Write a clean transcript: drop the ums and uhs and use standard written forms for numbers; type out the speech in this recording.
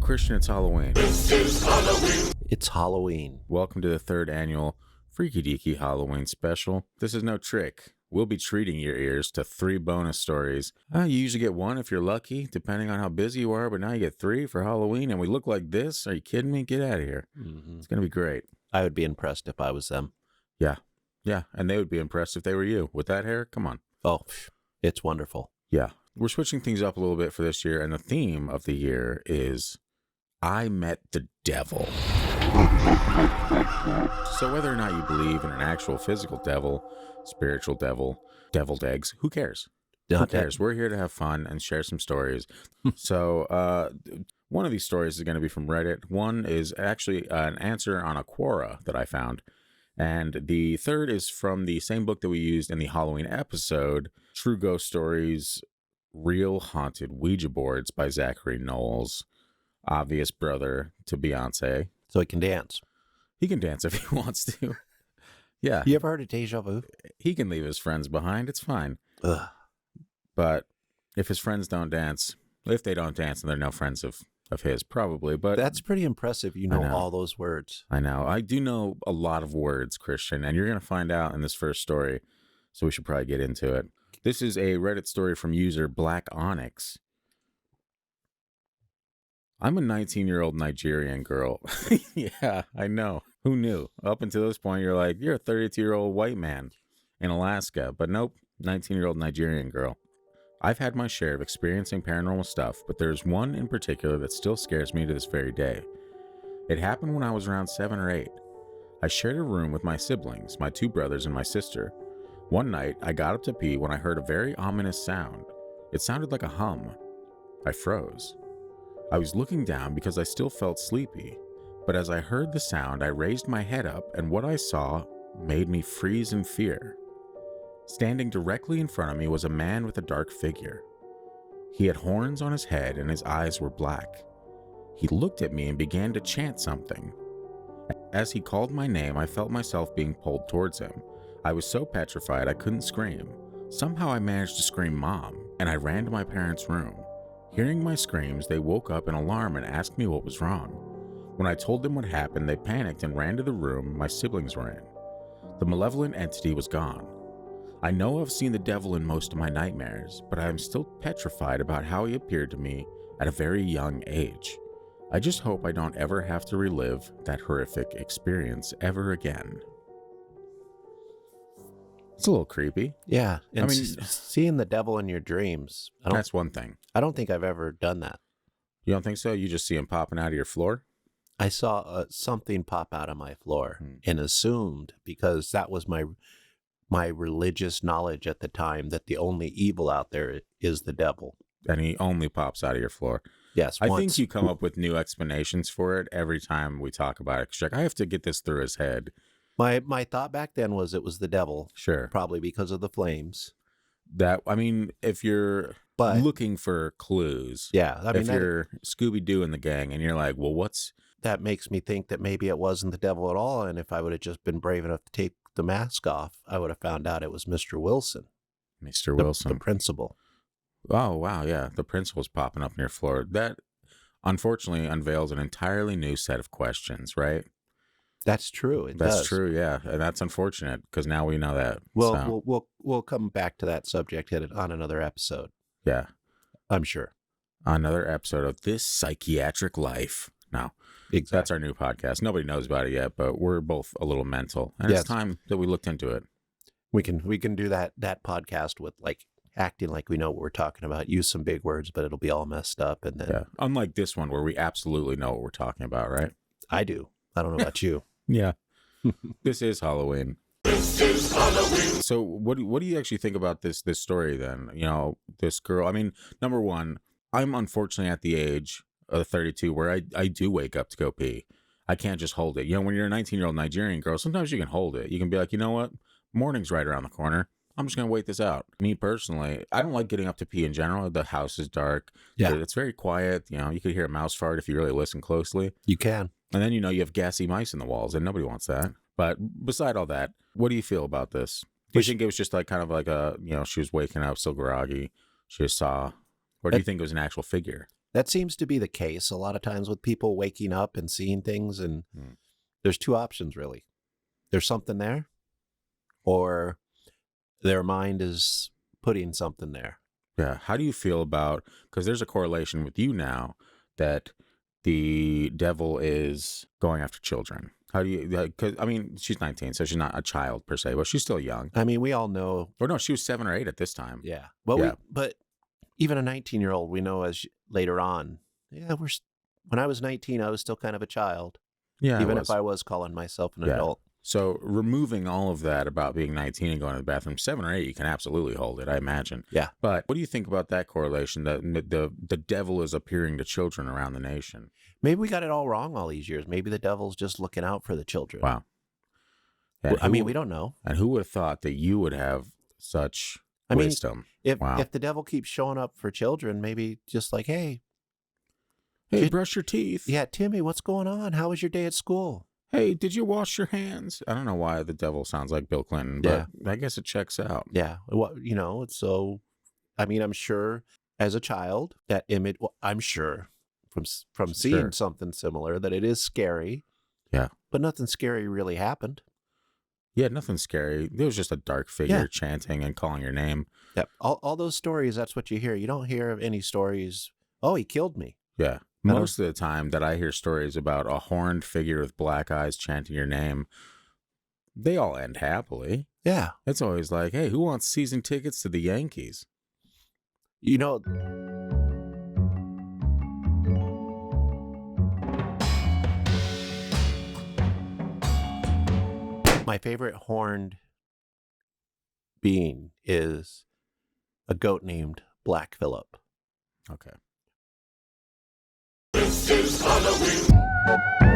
Christian, it's Halloween. This is Halloween. It's Halloween. Welcome to the third annual Freaky Deaky Halloween special. This is no trick. We'll be treating your ears to 3 bonus stories. You usually get 1 if you're lucky, depending on how busy you are, but now you get 3 for Halloween, and we look like this? Are you kidding me? Get out of here. Mm-hmm. It's going to be great. I would be impressed if I was them. Yeah, and they would be impressed if they were you. With that hair, come on. Oh, it's wonderful. Yeah. We're switching things up a little bit for this year, and the theme of the year is I Met the Devil. So whether or not you believe in an actual physical devil, spiritual devil, deviled eggs, who cares? Who cares? We're here to have fun and share some stories. So one of these stories is going to be from Reddit. One is actually an answer on a Quora that I found. And the third is from the same book that we used in the Halloween episode, True Ghost Stories, Real Haunted Ouija Boards by Zachary Knowles, obvious brother to Beyonce. So he can dance. He can dance if he wants to. Yeah. You ever heard of Deja Vu? He can leave his friends behind. It's fine. Ugh. But if his friends don't dance, if they don't dance, then they're no friends of his, probably. But that's pretty impressive. You know all those words. I know. I do know a lot of words, Christian, and you're going to find out in this first story. So we should probably get into it. This is a Reddit story from user Black Onyx. I'm a 19-year-old Nigerian girl. Yeah, I know. Who knew? Up until this point, you're like, you're a 32-year-old white man in Alaska. But nope, 19-year-old Nigerian girl. I've had my share of experiencing paranormal stuff, but there's one in particular that still scares me to this very day. It happened when I was around 7 or 8. I shared a room with my siblings, my 2 brothers and my sister. One night, I got up to pee when I heard a very ominous sound. It sounded like a hum. I froze. I was looking down because I still felt sleepy, but as I heard the sound, I raised my head up, and what I saw made me freeze in fear. Standing directly in front of me was a man with a dark figure. He had horns on his head and his eyes were black. He looked at me and began to chant something. As he called my name, I felt myself being pulled towards him. I was so petrified I couldn't scream. Somehow I managed to scream "Mom," and I ran to my parents' room. Hearing my screams, they woke up in alarm and asked me what was wrong. When I told them what happened, they panicked and ran to the room my siblings were in. The malevolent entity was gone. I know I've seen the devil in most of my nightmares, but I am still petrified about how he appeared to me at a very young age. I just hope I don't ever have to relive that horrific experience ever again. It's a little creepy. Yeah. And I mean, seeing the devil in your dreams. That's one thing. I don't think I've ever done that. You don't think so? You just see him popping out of your floor? I saw something pop out of my floor and assumed, because that was my religious knowledge at the time, that the only evil out there is the devil. And he only pops out of your floor. Yes. I think you come up with new explanations for it every time we talk about it. 'Cause you're like, I have to get this through his head. My thought back then was it was the devil. Sure. Probably because of the flames. If you're looking for clues. Yeah. If you're Scooby-Doo and the gang and you're like, well, that makes me think that maybe it wasn't the devil at all. And if I would have just been brave enough to take the mask off, I would have found out it was Mr. Wilson. Mr. Wilson. The principal. Oh, wow. Yeah. The principal's popping up on your floor. That unfortunately unveils an entirely new set of questions, right? That's true. That's true. Yeah. And that's unfortunate because now we know that. Well, we'll come back to that subject on another episode. Yeah. I'm sure. Another episode of This Psychiatric Life. No. Exactly. That's our new podcast. Nobody knows about it yet, but we're both a little mental. And It's time that we looked into it. We can do that podcast with acting like we know what we're talking about. Use some big words, but it'll be all messed up. And then unlike this one where we absolutely know what we're talking about, right? I do. I don't know about you. Yeah. This is Halloween. This is Halloween. So what do you actually think about this story then? You know, this girl, I mean, number one, I'm unfortunately at the age of 32 where I do wake up to go pee. I can't just hold it. You know, when you're a 19-year-old Nigerian girl, sometimes you can hold it. You can be like, you know what? Morning's right around the corner. I'm just going to wait this out. Me personally, I don't like getting up to pee in general. The house is dark. Yeah. It's very quiet. You know, you could hear a mouse fart if you really listen closely. You can. And then, you know, you have gassy mice in the walls and nobody wants that. But beside all that, what do you feel about this? Do you think it was just like kind of like she was waking up still groggy? She just saw, or do you think it was an actual figure? That seems to be the case a lot of times with people waking up and seeing things. And there's two options, really. There's something there, or their mind is putting something there. Yeah. How do you feel about, because there's a correlation with you now that the devil is going after children. How do you, because I mean, she's 19, so she's not a child per se, but she's still young. I mean, we all know. Or no, she was 7 or 8 at this time. Yeah. Well, but even a 19-year-old, we know as later on, when I was 19, I was still kind of a child. Yeah. Even if I was calling myself an adult. So removing all of that about being 19 and going to the bathroom, 7 or 8, you can absolutely hold it, I imagine. Yeah. But what do you think about that correlation that the devil is appearing to children around the nation? Maybe we got it all wrong all these years. Maybe the devil's just looking out for the children. Wow. I mean, we don't know. And who would have thought that you would have such wisdom? If the devil keeps showing up for children, maybe just like, hey, brush your teeth. Yeah, Timmy, what's going on? How was your day at school? Hey, did you wash your hands? I don't know why the devil sounds like Bill Clinton, but I guess it checks out. Yeah. Well, so, I mean, I'm sure as a child, that image, I'm sure from seeing something similar that it is scary. Yeah. But nothing scary really happened. Yeah, nothing scary. There was just a dark figure chanting and calling your name. Yeah. All those stories, that's what you hear. You don't hear of any stories, oh, he killed me. Yeah. Most of the time that I hear stories about a horned figure with black eyes chanting your name, they all end happily. Yeah. It's always like, hey, who wants season tickets to the Yankees? My favorite horned being is a goat named Black Phillip. Okay. This is Halloween.